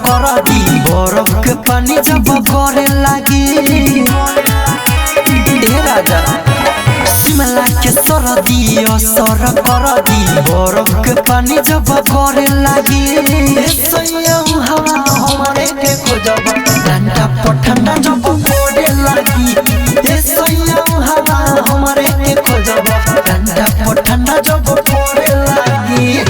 कर दी बरफ के पानी जब करे लगी राजा शिमला के सरदी असर कर दी बरफ के पानी जब करे लगी हवा हमारे के खोजब ठंडा ठंडा जब करे लगी हवा हमारे के खोजब ठंडा ठंडा जब करे लगी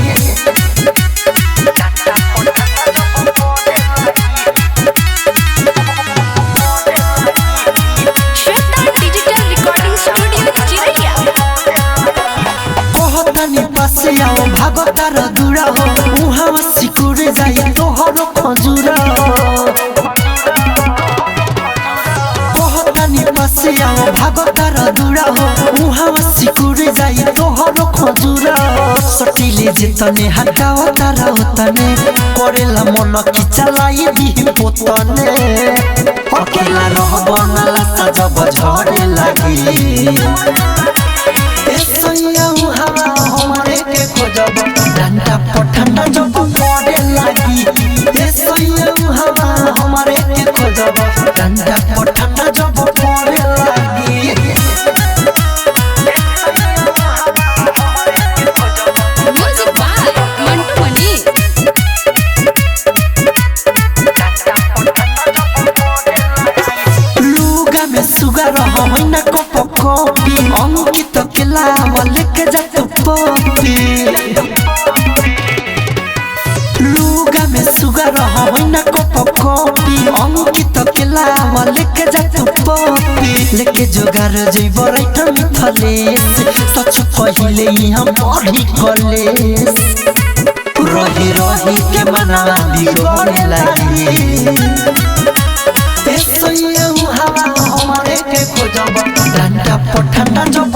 भागतार दूरा हो मुहावा सिकुड़े जाई तोहर खजूरा कहतानी पासे आओ भागतार दूरा हो मुहावा सिकुड़े जाई तोहर खजूरा सटिले जितने हटाओ तारा तने करेला मन की चलाई दी पोतने अकेला रहब नाला सजब झड़े लगी हवा हमारे के खोजब ठंडा ठंडा जब करे लगी हवा हमारे के खोजब ठंडा ठंडा जब करे लगी लुगा में सुगर हम कप कॉपी अंकित केला लेके जा पपी लुगा में सुगर हम कप कॉपी अंकित केला लेके जा पपी लेके जोगार जइब राइट मिथलेस सच कहिले हम बड़ी कलेस रही रही के मना बिगड़े लगी हवा हमारे के खोजब ठंडा ठंडा जब